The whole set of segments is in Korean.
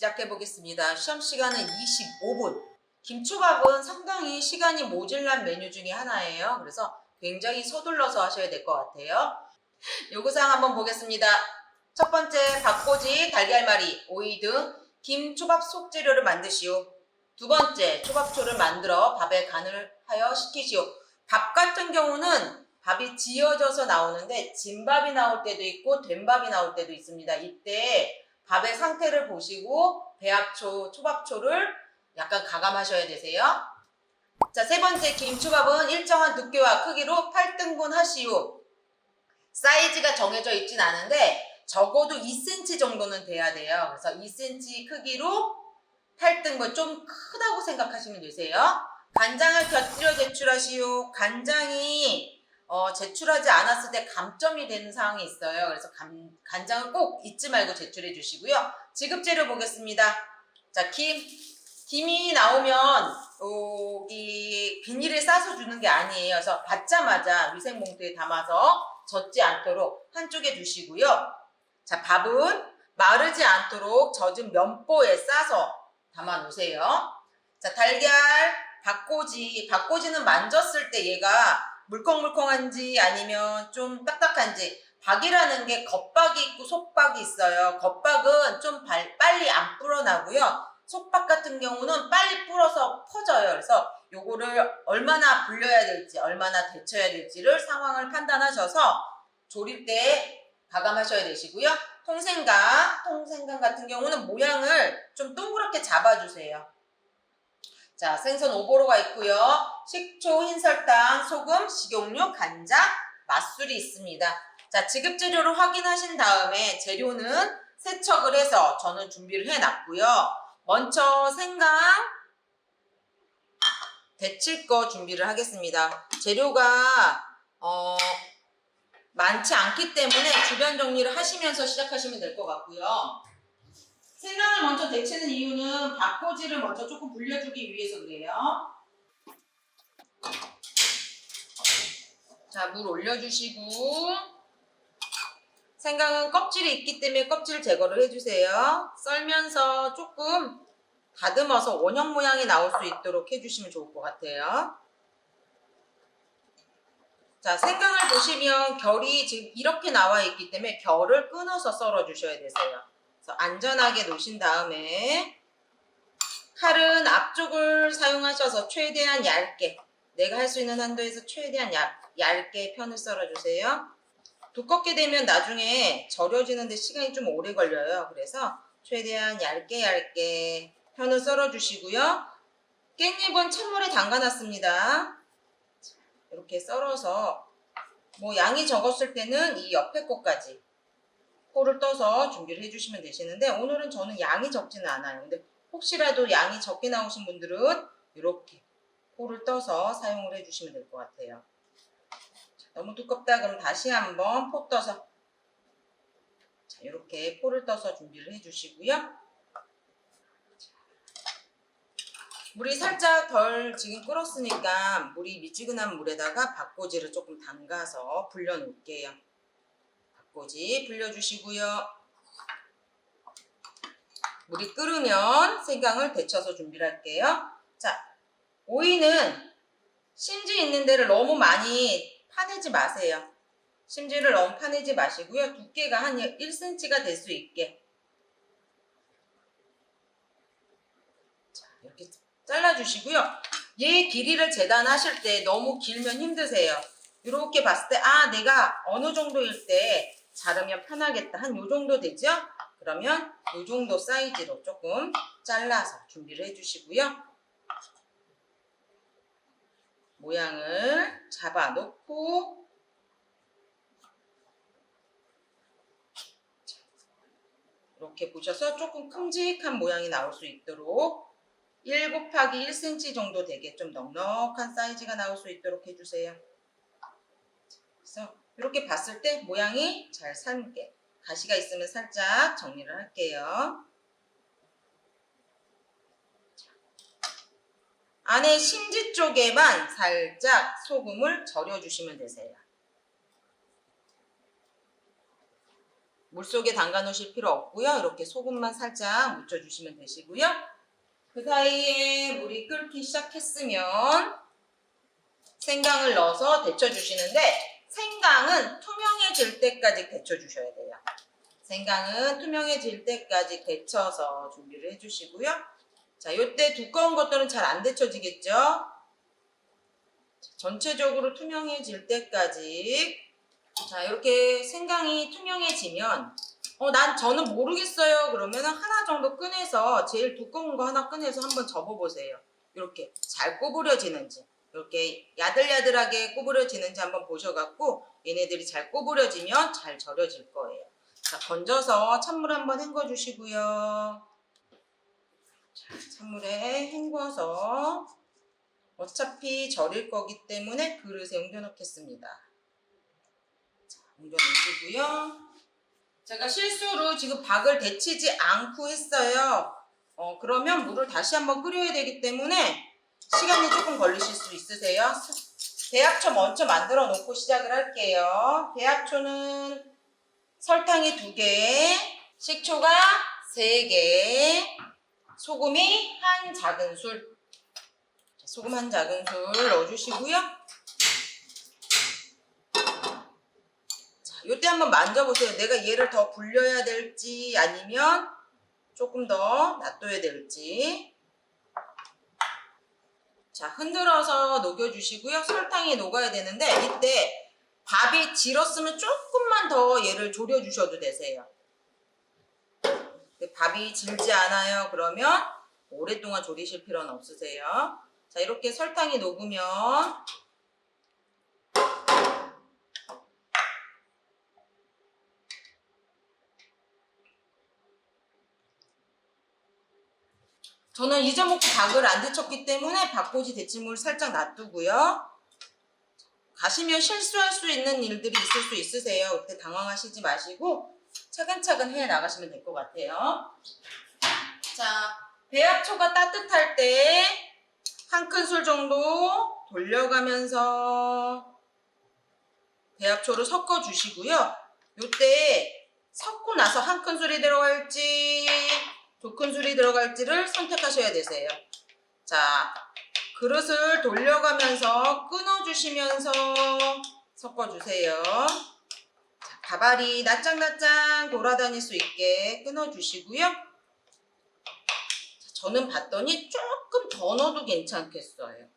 시작해 보겠습니다. 시험 시간은 25분. 김초밥은 상당히 시간이 모질란 메뉴 중에 하나예요. 그래서 굉장히 서둘러서 하셔야 될 것 같아요. 요구사항 한번 보겠습니다. 첫 번째, 박꼬지, 달걀말이, 오이 등 김초밥 속재료를 만드시오. 두 번째, 초밥초를 만들어 밥에 간을 하여 식히시오. 밥 같은 경우는 밥이 지어져서 나오는데 진밥이 나올 때도 있고 된밥이 나올 때도 있습니다. 이때 밥의 상태를 보시고 배합초, 초밥초를 약간 가감하셔야 되세요. 자, 세 번째, 김초밥은 일정한 두께와 크기로 8등분 하시오. 사이즈가 정해져 있진 않은데 적어도 2cm 정도는 돼야 돼요. 그래서 2cm 크기로 8등분, 좀 크다고 생각하시면 되세요. 간장을 곁들여 제출하시오. 간장이 제출하지 않았을 때 감점이 되는 상황이 있어요. 그래서 간장을 꼭 잊지 말고 제출해 주시고요. 지급재료 보겠습니다. 자, 김이 나오면 이 비닐에 싸서 주는 게 아니에요. 그래서 받자마자 위생봉투에 담아서 젖지 않도록 한쪽에 두시고요. 자, 밥은 마르지 않도록 젖은 면보에 싸서 담아 놓으세요. 자, 달걀, 박꼬지는 만졌을 때 얘가 물컹물컹한지 아니면 좀 딱딱한지, 박이라는 게 겉박이 있고 속박이 있어요. 겉박은 좀 빨리 안 불어나고요. 속박 같은 경우는 빨리 불어서 퍼져요. 그래서 요거를 얼마나 불려야 될지, 얼마나 데쳐야 될지를 상황을 판단하셔서 조릴 때 가감하셔야 되시고요. 통생강 같은 경우는 모양을 좀 동그랗게 잡아주세요. 자, 생선 오보로가 있고요. 식초, 흰설탕, 소금, 식용유, 간장, 맛술이 있습니다. 자, 지급재료를 확인하신 다음에 재료는 세척을 해서 저는 준비를 해놨고요. 먼저 생강 데칠 거 준비를 하겠습니다. 재료가 많지 않기 때문에 주변 정리를 하시면서 시작하시면 될 것 같고요. 생강을 먼저 데치는 이유는 박꼬지를 먼저 조금 불려주기 위해서 그래요. 자, 물 올려주시고 생강은 껍질이 있기 때문에 껍질 제거를 해주세요. 썰면서 조금 다듬어서 원형 모양이 나올 수 있도록 해주시면 좋을 것 같아요. 자, 생강을 보시면 결이 지금 이렇게 나와 있기 때문에 결을 끊어서 썰어 주셔야 되세요. 그래서 안전하게 놓으신 다음에 칼은 앞쪽을 사용하셔서 최대한 얇게, 내가 할 수 있는 한도에서 최대한 얇게 편을 썰어 주세요. 두껍게 되면 나중에 절여지는 데 시간이 좀 오래 걸려요. 그래서 최대한 얇게 편을 썰어 주시고요. 깻잎은 찬물에 담가 놨습니다. 이렇게 썰어서 뭐 양이 적었을 때는 이 옆에 것까지 포를 떠서 준비를 해주시면 되시는데, 오늘은 저는 양이 적지는 않아요. 근데 혹시라도 양이 적게 나오신 분들은 이렇게 포를 떠서 사용을 해주시면 될 것 같아요. 너무 두껍다 그럼 다시 한번 포 떠서, 자, 이렇게 포를 떠서 준비를 해주시고요. 물이 살짝 덜 지금 끓었으니까 물이 미지근한 물에다가 박꼬지를 조금 담가서 불려 놓을게요. 박꼬지 불려주시고요. 물이 끓으면 생강을 데쳐서 준비를 할게요. 자, 오이는 심지 있는 데를 너무 많이 파내지 마세요. 심지를 너무 파내지 마시고요. 두께가 한 1cm가 될 수 있게, 자, 이렇게 잘라주시고요. 얘 길이를 재단하실 때 너무 길면 힘드세요. 이렇게 봤을 때 내가 어느 정도일 때 자르면 편하겠다, 한 요 정도 되죠? 그러면 요 정도 사이즈로 조금 잘라서 준비를 해주시고요. 모양을 잡아 놓고 이렇게 보셔서 조금 큼직한 모양이 나올 수 있도록 1 곱하기 1cm 정도 되게 좀 넉넉한 사이즈가 나올 수 있도록 해주세요. 그래서 이렇게 봤을 때 모양이 잘 삶게, 가시가 있으면 살짝 정리를 할게요. 안에 심지 쪽에만 살짝 소금을 절여주시면 되세요. 물속에 담가 놓으실 필요 없고요. 이렇게 소금만 살짝 묻혀주시면 되시고요. 그 사이에 물이 끓기 시작했으면 생강을 넣어서 데쳐주시는데 생강은 투명해질 때까지 데쳐주셔야 돼요. 생강은 투명해질 때까지 데쳐서 준비를 해주시고요. 자, 이때 두꺼운 것들은 잘 안 데쳐지겠죠? 전체적으로 투명해질 때까지. 자, 이렇게 생강이 투명해지면 저는 모르겠어요. 그러면 하나 정도 꺼내서 제일 두꺼운 거 하나 꺼내서 한번 접어보세요. 이렇게 잘 구부려지는지, 이렇게 야들야들하게 구부려지는지 한번 보셔갖고 얘네들이 잘 구부려지면 잘 절여질 거예요. 자, 건져서 찬물 한번 헹궈주시고요. 자, 찬물에 헹궈서 어차피 절일 거기 때문에 그릇에 옮겨 놓겠습니다. 자, 옮겨 놓으시고요. 제가 실수로 지금 박을 데치지 않고 했어요. 그러면 물을 다시 한번 끓여야 되기 때문에 시간이 조금 걸리실 수 있으세요. 배합초 먼저 만들어 놓고 시작을 할게요. 배합초는 설탕이 2개, 식초가 3개, 소금이 1 작은술. 소금 1 작은술 넣어주시고요. 자, 요때 한번 만져보세요. 내가 얘를 더 불려야 될지 아니면 조금 더 놔둬야 될지. 자, 흔들어서 녹여주시고요. 설탕이 녹아야 되는데 이때 밥이 질었으면 조금만 더 얘를 졸여주셔도 되세요. 밥이 질지 않아요. 그러면 오랫동안 졸이실 필요는 없으세요. 자, 이렇게 설탕이 녹으면 저는 잊어먹고 박을 안 데쳤기 때문에 박꽂이 데침물 살짝 놔두고요. 가시면 실수할 수 있는 일들이 있을 수 있으세요. 그때 당황하시지 마시고 차근차근 해 나가시면 될 것 같아요. 자, 배합초가 따뜻할 때 1큰술 정도 돌려가면서 배합초를 섞어 주시고요. 이때 섞고 나서 1큰술이 들어갈지 2큰술이 들어갈지를 선택하셔야 되세요. 자, 그릇을 돌려가면서 끊어주시면서 섞어주세요. 자, 밥알이 납작납작 돌아다닐 수 있게 끊어주시고요. 자, 저는 봤더니 조금 더 넣어도 괜찮겠어요.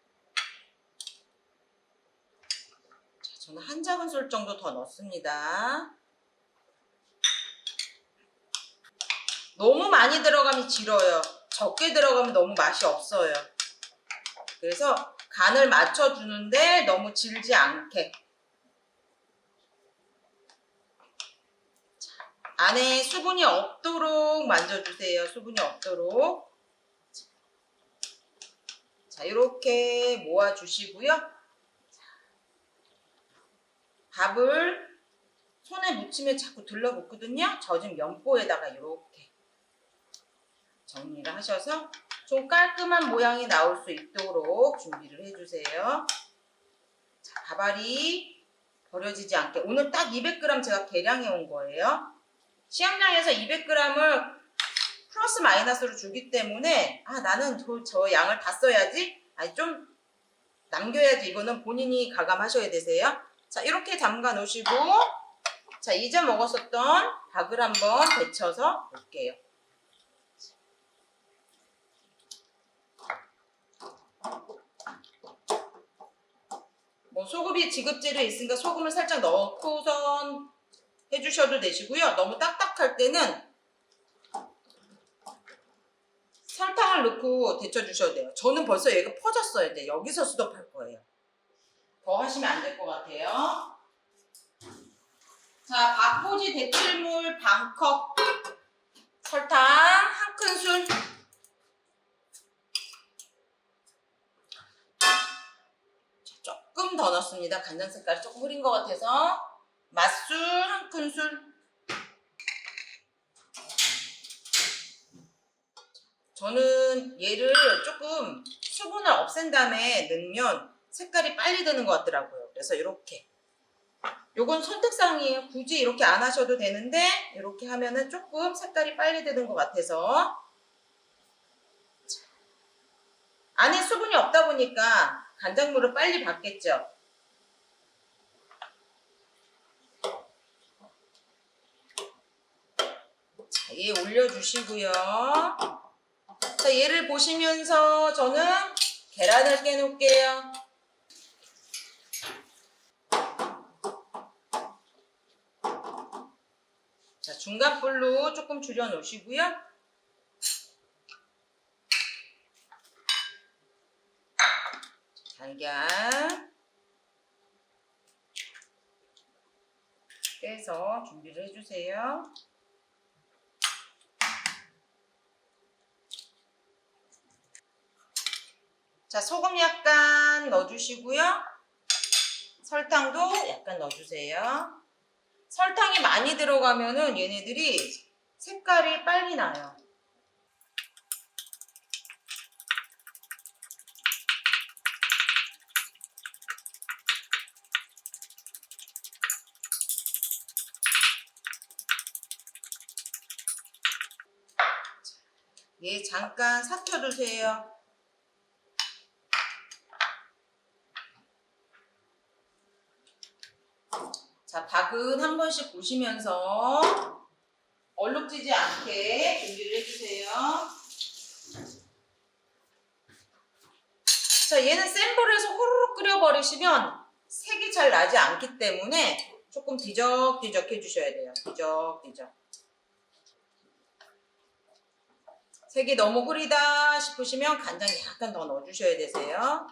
자, 저는 1 작은술 정도 더 넣습니다. 너무 많이 들어가면 질어요. 적게 들어가면 너무 맛이 없어요. 그래서 간을 맞춰주는데 너무 질지 않게. 자, 안에 수분이 없도록 만져주세요. 수분이 없도록. 자, 이렇게 모아주시고요. 밥을 손에 묻히면 자꾸 들러붙거든요. 젖은 면보에다가 이렇게 정리를 하셔서 좀 깔끔한 모양이 나올 수 있도록 준비를 해주세요. 자, 밥알이 버려지지 않게. 오늘 딱 200g 제가 계량해 온 거예요. 시험장에서 200g을 플러스 마이너스로 주기 때문에 나는 저 양을 다 써야지. 좀 남겨야지. 이거는 본인이 가감하셔야 되세요. 자, 이렇게 담가 놓으시고 자, 이제 먹었었던 밥을 한번 데쳐서 볼게요. 소금이 지급재료 있으니까 소금을 살짝 넣고선 해주셔도 되시고요. 너무 딱딱할 때는 설탕을 넣고 데쳐주셔도 돼요. 저는 벌써 얘가 퍼졌어요. 이제 여기서 수독할 거예요. 더 하시면 안 될 것 같아요. 자, 박꽂이 데칠물 반컵, 설탕 1큰술, 조금 더 넣습니다. 간장 색깔이 조금 흐린 것 같아서. 맛술 1큰술. 저는 얘를 조금 수분을 없앤 다음에 넣으면 색깔이 빨리 드는 것 같더라고요. 그래서 이렇게 요건 선택사항이에요. 굳이 이렇게 안 하셔도 되는데 이렇게 하면은 조금 색깔이 빨리 드는 것 같아서. 안에 수분이 없다 보니까 간장물을 빨리 받겠죠. 자, 얘 올려주시고요. 자, 얘를 보시면서 저는 계란을 깨놓을게요. 자, 중간 불로 조금 줄여 놓으시고요. 달걀 빼서 준비를 해주세요. 자, 소금 약간 넣어주시고요. 설탕도 약간 넣어주세요. 설탕이 많이 들어가면은 얘네들이 색깔이 빨리 나요. 얘 잠깐 삭혀두세요. 자, 닭은 한 번씩 보시면서 얼룩지지 않게 준비를 해주세요. 자, 얘는 센 불에서 호로록 끓여버리시면 색이 잘 나지 않기 때문에 조금 뒤적뒤적 해주셔야 돼요. 뒤적뒤적. 색이 너무 흐리다 싶으시면 간장 약간 더 넣어주셔야 되세요.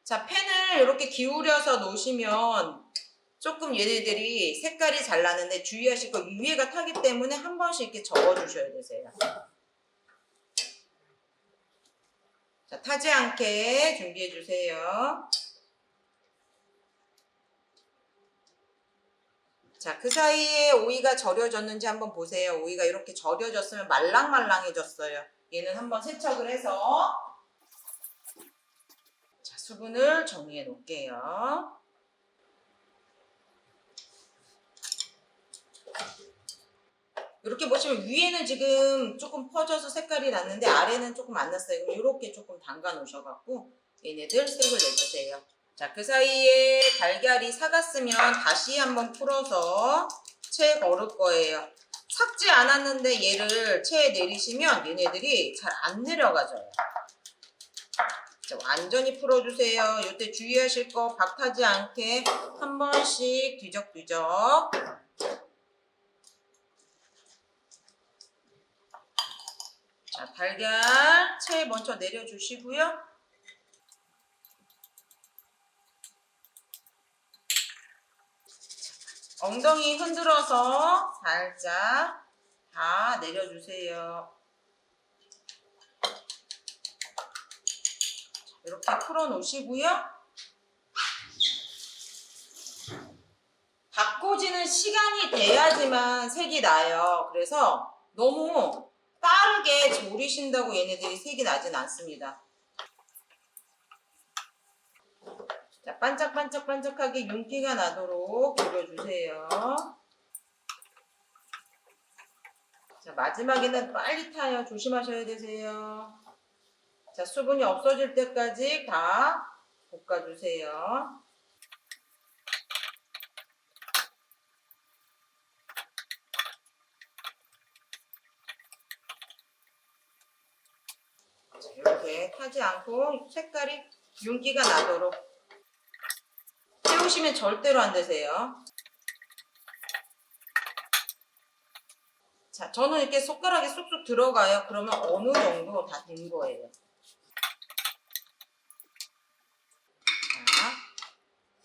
자, 팬을 이렇게 기울여서 놓으시면 조금 얘네들이 색깔이 잘 나는데 주의하실 거 위에가 타기 때문에 한 번씩 이렇게 접어주셔야 되세요. 자, 타지 않게 준비해 주세요. 자, 그 사이에 오이가 절여졌는지 한번 보세요. 오이가 이렇게 절여졌으면 말랑말랑해졌어요. 얘는 한번 세척을 해서 자, 수분을 정리해 놓을게요. 이렇게 보시면 위에는 지금 조금 퍼져서 색깔이 났는데 아래는 조금 안 났어요. 그럼 이렇게 조금 담가 놓으셔갖고 얘네들 색을 내주세요. 자, 그 사이에 달걀이 삭았으면 다시 한번 풀어서 체에 걸을 거예요. 삭지 않았는데 얘를 체에 내리시면 얘네들이 잘 안 내려가져요. 자, 완전히 풀어주세요. 이때 주의하실 거 박타지 않게 한 번씩 뒤적뒤적. 자, 달걀 체에 먼저 내려주시고요. 엉덩이 흔들어서 살짝 다 내려주세요. 이렇게 풀어 놓으시고요. 바꿔지는 시간이 돼야지만 색이 나요. 그래서 너무 빠르게 졸이신다고 얘네들이 색이 나진 않습니다. 자, 반짝반짝반짝하게 윤기가 나도록 졸여주세요. 자, 마지막에는 빨리 타요. 조심하셔야 되세요. 자, 수분이 없어질 때까지 다 볶아주세요. 자, 이렇게 타지 않고 색깔이 윤기가 나도록 태우시면 절대로 안 되세요. 자, 저는 이렇게 손가락에 쏙쏙 들어가요. 그러면 어느 정도 다 된 거예요.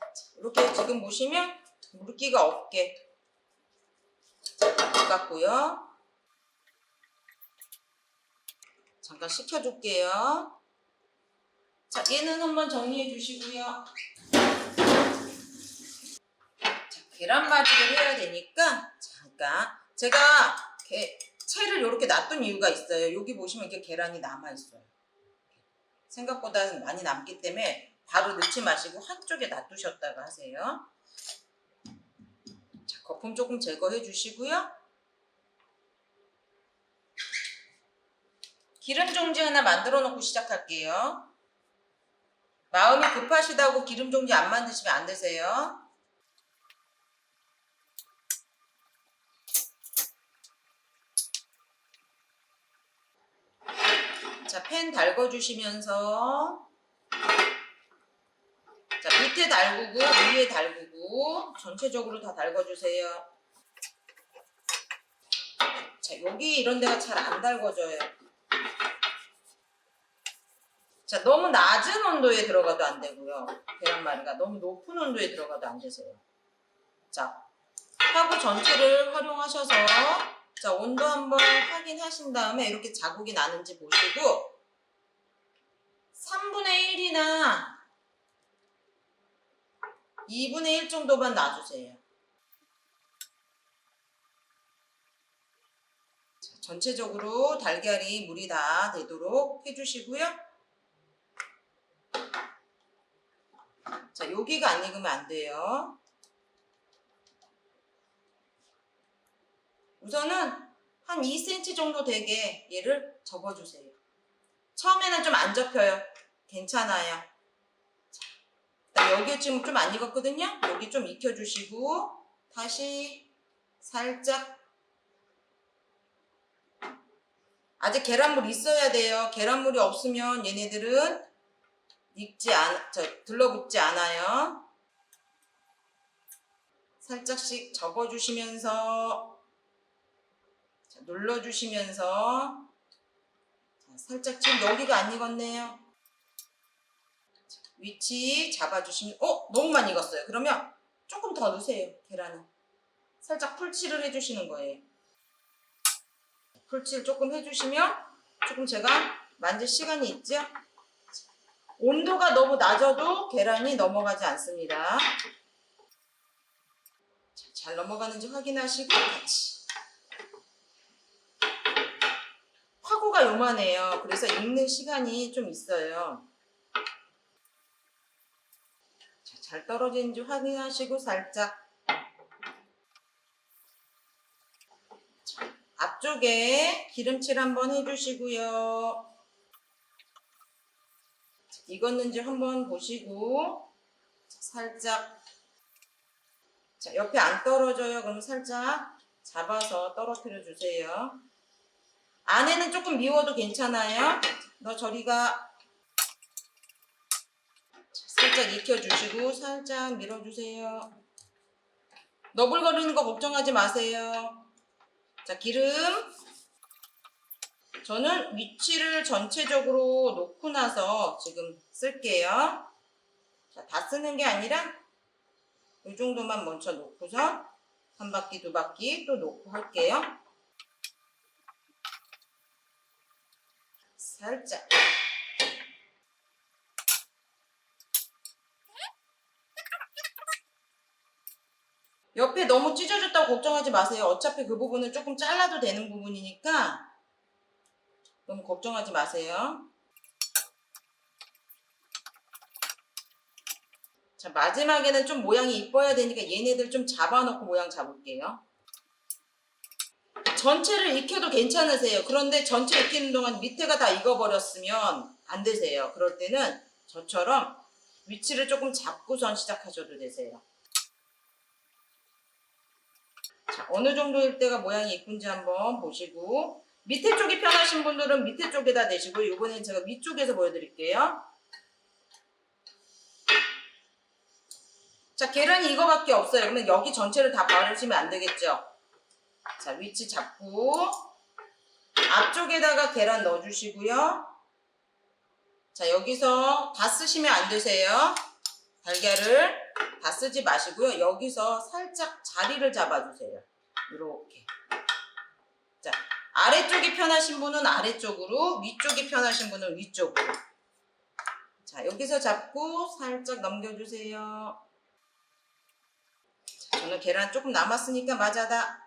자, 이렇게 지금 보시면 물기가 없게 볶았고요. 잠깐 식혀줄게요. 자, 얘는 한번 정리해 주시고요. 자, 계란말이를 해야 되니까 잠깐 제가 채를 이렇게 놔둔 이유가 있어요. 여기 보시면 이렇게 계란이 남아있어요. 생각보다 많이 남기 때문에 바로 넣지 마시고 한쪽에 놔두셨다가 하세요. 자, 거품 조금 제거해 주시고요. 기름 종지 하나 만들어 놓고 시작할게요. 마음이 급하시다고 기름 종지 안 만드시면 안 되세요. 자, 팬 달궈주시면서 자, 밑에 달구고 위에 달구고 전체적으로 다 달궈주세요. 자, 여기 이런 데가 잘 안 달궈져요. 자, 너무 낮은 온도에 들어가도 안 되고요. 계란말이가 너무 높은 온도에 들어가도 안 되세요. 자, 화구 전체를 활용하셔서 자, 온도 한번 확인하신 다음에 이렇게 자국이 나는지 보시고 3분의 1이나 2분의 1 정도만 놔주세요. 자, 전체적으로 달걀이 물이 다 되도록 해주시고요. 자, 여기가 안 익으면 안 돼요. 우선은 한 2cm 정도 되게 얘를 접어주세요. 처음에는 좀 안 접혀요. 괜찮아요. 자, 여기 지금 좀 안 익었거든요. 여기 좀 익혀주시고 다시 살짝 아직 계란물 있어야 돼요. 계란물이 없으면 얘네들은 들러붙지 않아요. 살짝씩 접어주시면서 자, 눌러주시면서 자, 살짝 지금 여기가 안 익었네요. 자, 위치 잡아주시면 너무 많이 익었어요. 그러면 조금 더 넣으세요. 계란은 살짝 풀칠을 해주시는 거예요. 풀칠 조금 해주시면 조금 제가 만질 시간이 있죠. 온도가 너무 낮아도 계란이 넘어가지 않습니다. 자, 잘 넘어가는지 확인하시고 같이 화구가 요만해요. 그래서 익는 시간이 좀 있어요. 자, 잘 떨어지는지 확인하시고 살짝 자, 앞쪽에 기름칠 한번 해주시고요. 자, 익었는지 한번 보시고 자, 살짝 자, 옆에 안 떨어져요. 그럼 살짝 잡아서 떨어뜨려 주세요. 안에는 조금 미워도 괜찮아요. 너 저리가 살짝 익혀주시고 살짝 밀어주세요. 너불거리는 거 걱정하지 마세요. 자, 기름 저는 위치를 전체적으로 놓고 나서 지금 쓸게요. 자, 다 쓰는 게 아니라 이 정도만 먼저 놓고서 한 바퀴 두 바퀴 또 놓고 할게요. 살짝 옆에 너무 찢어졌다고 걱정하지 마세요. 어차피 그 부분은 조금 잘라도 되는 부분이니까 너무 걱정하지 마세요. 자, 마지막에는 좀 모양이 이뻐야 되니까 얘네들 좀 잡아놓고 모양 잡을게요. 전체를 익혀도 괜찮으세요. 그런데 전체 익히는 동안 밑에가 다 익어버렸으면 안 되세요. 그럴 때는 저처럼 위치를 조금 잡고선 시작하셔도 되세요. 자, 어느 정도일 때가 모양이 이쁜지 한번 보시고 밑에 쪽이 편하신 분들은 밑에 쪽에다 대시고 이번엔 제가 위쪽에서 보여드릴게요. 자, 계란이 이거밖에 없어요. 그러면 여기 전체를 다 바르시면 안 되겠죠. 자, 위치 잡고 앞쪽에다가 계란 넣어주시고요. 자, 여기서 다 쓰시면 안 되세요. 달걀을 다 쓰지 마시고요. 여기서 살짝 자리를 잡아주세요. 이렇게. 자, 아래쪽이 편하신 분은 아래쪽으로, 위쪽이 편하신 분은 위쪽으로. 자, 여기서 잡고 살짝 넘겨주세요. 자, 저는 계란 조금 남았으니까 맞아다.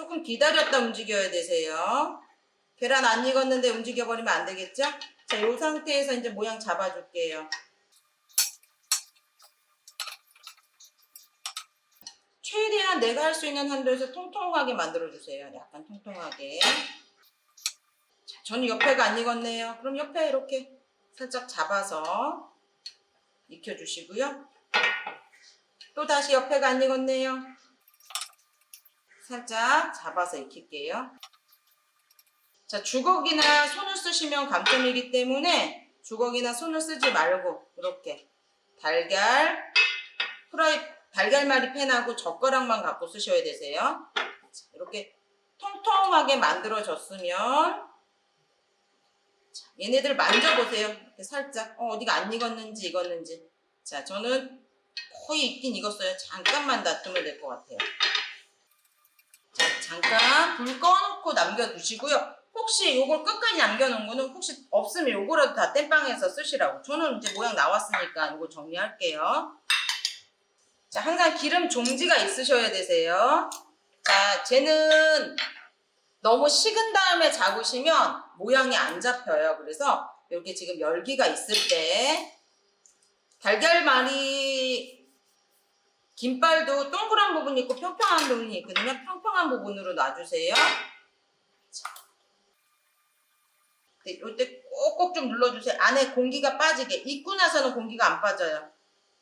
조금 기다렸다 움직여야 되세요. 계란 안 익었는데 움직여버리면 안 되겠죠? 자, 이 상태에서 이제 모양 잡아줄게요. 최대한 내가 할 수 있는 한도에서 통통하게 만들어주세요. 약간 통통하게. 자, 저는 옆에가 안 익었네요. 그럼 옆에 이렇게 살짝 잡아서 익혀주시고요. 또 다시 옆에가 안 익었네요. 살짝 잡아서 익힐게요. 자, 주걱이나 손을 쓰시면 감점이기 때문에 주걱이나 손을 쓰지 말고 이렇게 달걀말이 팬하고 젓가락만 갖고 쓰셔야 되세요. 자, 이렇게 통통하게 만들어졌으면 자, 얘네들 만져보세요. 이렇게 살짝 어디가 안 익었는지. 자, 저는 거의 익긴 익었어요. 잠깐만 놔두면 될 것 같아요. 자, 잠깐 불 꺼놓고 남겨두시고요. 혹시 요걸 끝까지 남겨놓은 거는 혹시 없으면 요거라도 다 땜빵해서 쓰시라고. 저는 이제 모양 나왔으니까 요거 정리할게요. 자, 항상 기름 종지가 있으셔야 되세요. 자, 쟤는 너무 식은 다음에 잡으시면 모양이 안 잡혀요. 그래서 이렇게 지금 열기가 있을 때 달걀말이 김발도 동그란 부분이 있고 평평한 부분이 있거든요. 평평한 부분으로 놔주세요. 이때 꼭꼭 좀 눌러주세요. 안에 공기가 빠지게. 익고 나서는 공기가 안 빠져요.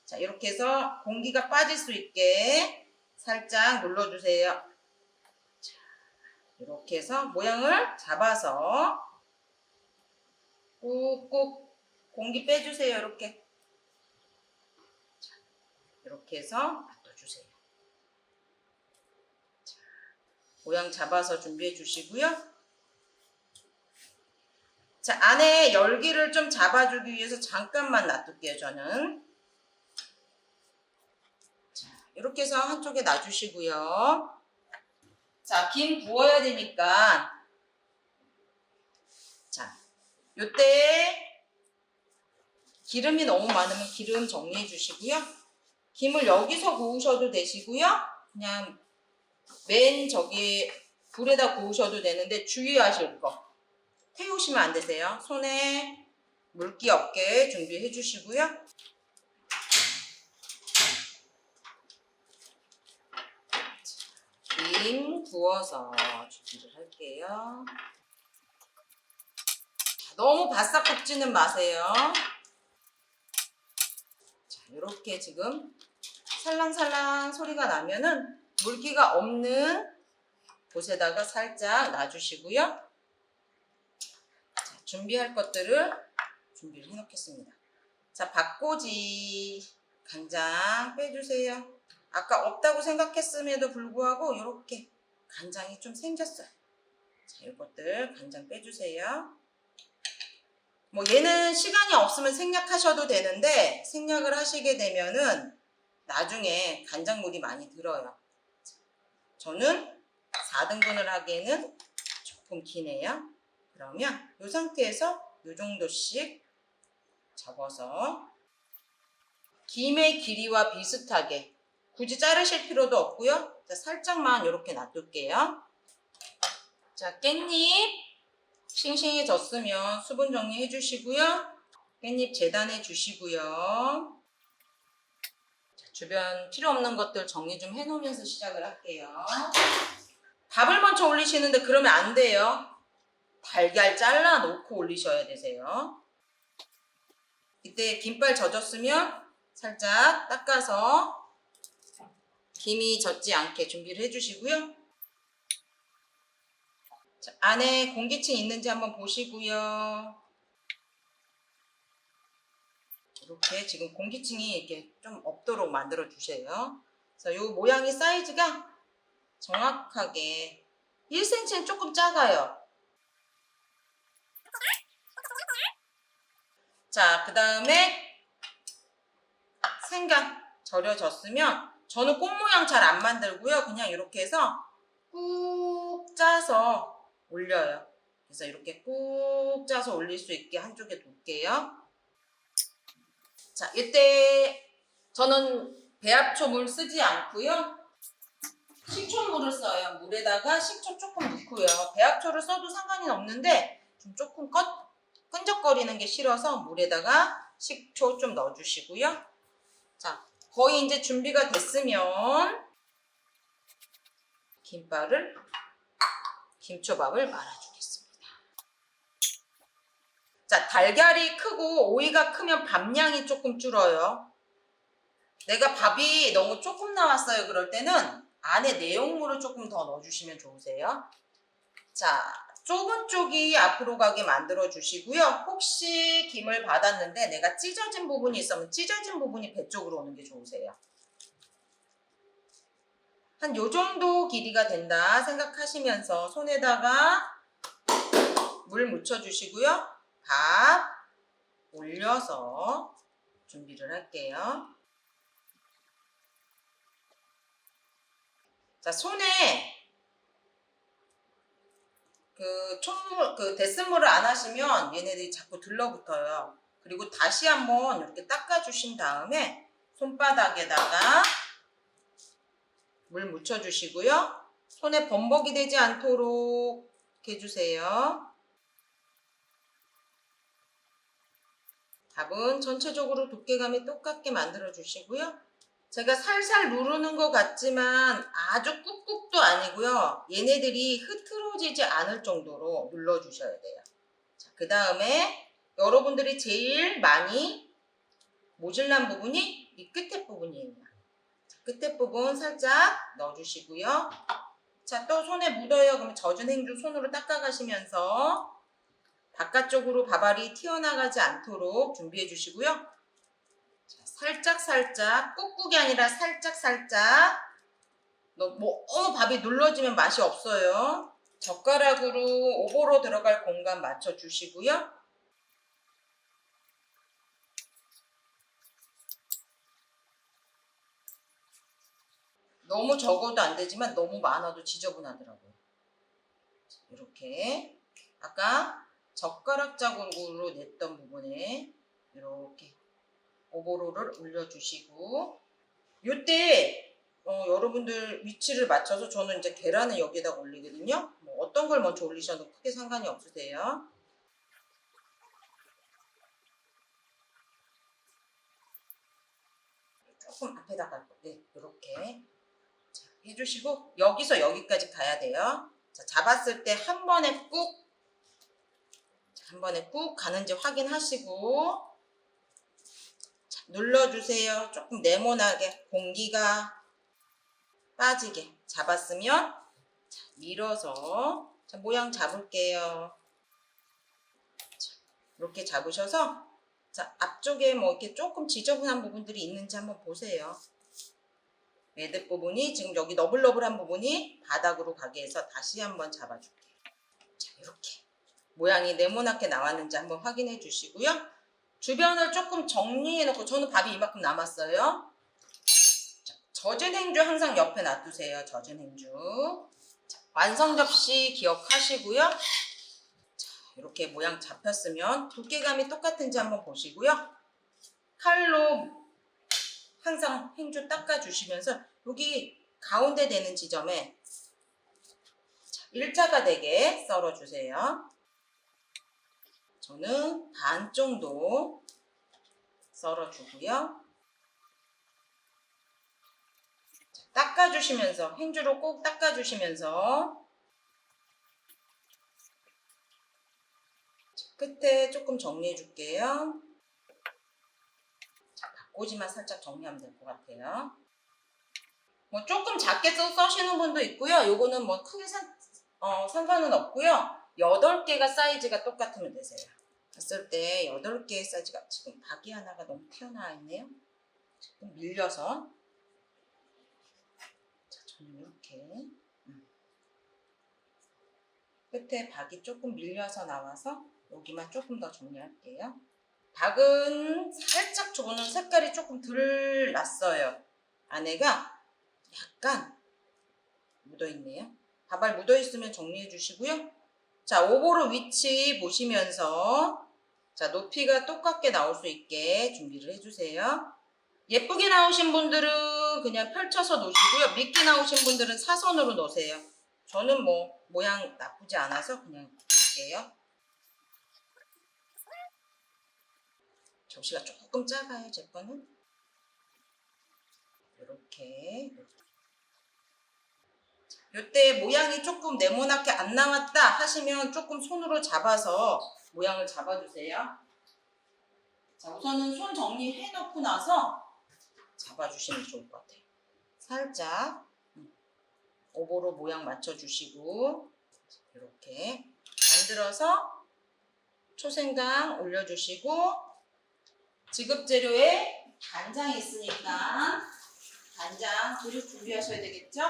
자, 이렇게 해서 공기가 빠질 수 있게 살짝 눌러주세요. 자, 이렇게 해서 모양을 잡아서 꾹꾹 공기 빼주세요. 이렇게. 자, 이렇게 해서 놔둬주세요. 자, 모양 잡아서 준비해 주시고요. 자, 안에 열기를 좀 잡아주기 위해서 잠깐만 놔둘게요, 저는. 자, 이렇게 해서 한쪽에 놔주시고요. 자, 김 구워야 되니까. 자, 요때 기름이 너무 많으면 기름 정리해 주시고요. 김을 여기서 구우셔도 되시고요. 그냥 맨 저기 불에다 구우셔도 되는데 주의하실 거. 태우시면 안 되세요. 손에 물기 없게 준비해 주시고요. 김 구워서 준비를 할게요. 너무 바싹 굽지는 마세요. 자, 이렇게 지금 살랑살랑 소리가 나면은 물기가 없는 곳에다가 살짝 놔주시고요. 준비할 것들을 준비를 해놓겠습니다. 자, 박꼬지, 간장 빼주세요. 아까 없다고 생각했음에도 불구하고 이렇게 간장이 좀 생겼어요. 자, 이것들 간장 빼주세요. 뭐 얘는 시간이 없으면 생략하셔도 되는데 생략을 하시게 되면은 나중에 간장물이 많이 들어요. 저는 4등분을 하기에는 조금 기네요. 그러면 이 상태에서 이 정도씩 접어서 김의 길이와 비슷하게 굳이 자르실 필요도 없고요. 자, 살짝만 이렇게 놔둘게요. 자, 깻잎 싱싱해졌으면 수분 정리해 주시고요. 깻잎 재단해 주시고요. 자, 주변 필요 없는 것들 정리 좀 해놓으면서 시작을 할게요. 밥을 먼저 올리시는데 그러면 안 돼요. 달걀 잘라 놓고 올리셔야 되세요. 이때 김발 젖었으면 살짝 닦아서 김이 젖지 않게 준비를 해주시고요. 자, 안에 공기층 있는지 한번 보시고요. 이렇게 지금 공기층이 이렇게 좀 없도록 만들어 주세요. 그래서 이 모양이 사이즈가 정확하게 1cm는 조금 작아요. 자, 그 다음에 생강 절여졌으면 저는 꽃 모양 잘 안 만들고요. 그냥 이렇게 해서 꾹 짜서 올려요. 그래서 이렇게 꾹 짜서 올릴 수 있게 한쪽에 둘게요. 자, 이때 저는 배합초 물 쓰지 않고요. 식초물을 써요. 물에다가 식초 조금 넣고요. 배합초를 써도 상관이 없는데 좀 조금 끈적거리는 게 싫어서 물에다가 식초 좀 넣어주시고요. 자, 거의 이제 준비가 됐으면 김초밥을 말아주겠습니다. 자, 달걀이 크고 오이가 크면 밥량이 조금 줄어요. 내가 밥이 너무 조금 나왔어요. 그럴 때는 안에 내용물을 조금 더 넣어주시면 좋으세요. 자, 좁은 쪽이 앞으로 가게 만들어 주시고요. 혹시 김을 받았는데 내가 찢어진 부분이 있으면 찢어진 부분이 배 쪽으로 오는 게 좋으세요. 한 요 정도 길이가 된다 생각하시면서 손에다가 물 묻혀 주시고요. 밥 올려서 준비를 할게요. 자, 손에 데스물을 안 하시면 얘네들이 자꾸 들러붙어요. 그리고 다시 한번 이렇게 닦아주신 다음에 손바닥에다가 물 묻혀주시고요. 손에 범벅이 되지 않도록 해주세요. 밥은 전체적으로 두께감이 똑같게 만들어주시고요. 제가 살살 누르는 것 같지만 아주 꾹꾹도 아니고요. 얘네들이 흐트러지지 않을 정도로 눌러주셔야 돼요. 자, 그 다음에 여러분들이 제일 많이 모질란 부분이 이 끝에 부분이에요. 자, 끝에 부분 살짝 넣어주시고요. 자, 또 손에 묻어요. 그러면 젖은 행주 손으로 닦아가시면서 바깥쪽으로 밥알이 튀어나가지 않도록 준비해 주시고요. 살짝 꾹꾹이 아니라 살짝 너무 밥이 눌러지면 맛이 없어요. 젓가락으로 오보로 들어갈 공간 맞춰 주시고요. 너무 적어도 안 되지만 너무 많아도 지저분하더라고요. 이렇게 아까 젓가락 자국으로 냈던 부분에 이렇게 오보로를 올려주시고 이때 여러분들 위치를 맞춰서 저는 이제 계란을 여기다 올리거든요. 뭐 어떤 걸 먼저 올리셔도 크게 상관이 없으세요. 조금 앞에다가 이렇게 해주시고 여기서 여기까지 가야 돼요. 자, 잡았을 때 한 번에 꾹 가는지 확인하시고 자, 눌러주세요. 조금 네모나게 공기가 빠지게 잡았으면 자, 밀어서 자, 모양 잡을게요. 자, 이렇게 잡으셔서 자, 앞쪽에 뭐 이렇게 조금 지저분한 부분들이 있는지 한번 보세요. 매듭 부분이 지금 여기 너블너블한 부분이 바닥으로 가게 해서 다시 한번 잡아줄게요. 자, 이렇게 모양이 네모나게 나왔는지 한번 확인해 주시고요. 주변을 조금 정리해 놓고 저는 밥이 이만큼 남았어요. 자, 젖은 행주 항상 옆에 놔두세요. 젖은 행주. 자, 완성 접시 기억하시고요. 자, 이렇게 모양 잡혔으면 두께감이 똑같은지 한번 보시고요. 칼로 항상 행주 닦아주시면서 여기 가운데 되는 지점에 일자가 되게 썰어주세요. 저는 반 정도 썰어주고요. 닦아주시면서 행주로 꼭 닦아주시면서 끝에 조금 정리해 줄게요. 바꼬지만 살짝 정리하면 될 것 같아요. 뭐 조금 작게 써시는 분도 있고요. 요거는 뭐 크게 상관은 없고요. 8개가 사이즈가 똑같으면 되세요. 봤을 때 8개의 사이즈가 지금 박이 하나가 너무 튀어나와 있네요. 조금 밀려서 자, 저는 이렇게 끝에 박이 조금 밀려서 나와서 여기만 조금 더 정리할게요. 박은 살짝 저는 색깔이 조금 덜 났어요. 안에가 약간 묻어있네요. 밥알 묻어있으면 정리해 주시고요. 자, 오보로 위치 보시면서 자, 높이가 똑같게 나올 수 있게 준비를 해주세요. 예쁘게 나오신 분들은 분들은 그냥 펼쳐서 놓으시고요. 미끼 나오신 분들은 사선으로 놓으세요. 저는 뭐 모양 나쁘지 않아서 그냥 놓을게요. 접시가 조금 작아요, 제 거는. 이렇게. 이때 모양이 조금 네모나게 안 나왔다 하시면 조금 손으로 잡아서 모양을 잡아주세요. 자, 우선은 손 정리해 놓고 나서 잡아주시면 좋을 것 같아요. 살짝 오버로 모양 맞춰주시고 이렇게 만들어서 초생강 올려주시고 지급재료에 간장이 있으니까 간장 그릇 준비하셔야 되겠죠?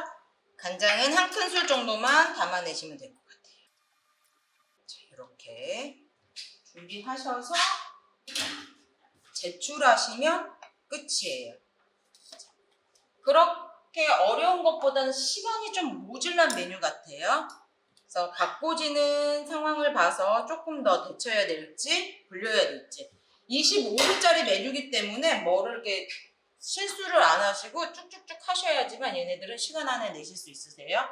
간장은 한 큰술 정도만 담아내시면 될 것 같아요. 자, 이렇게 준비하셔서 제출하시면 끝이에요. 그렇게 어려운 것보다는 시간이 좀 모질란 메뉴 같아요. 그래서 바꿔지는 상황을 봐서 조금 더 데쳐야 될지 불려야 될지 25분짜리 메뉴이기 때문에 뭐를 이렇게 실수를 안 하시고 쭉쭉쭉 하셔야지만 얘네들은 시간 안에 내실 수 있으세요.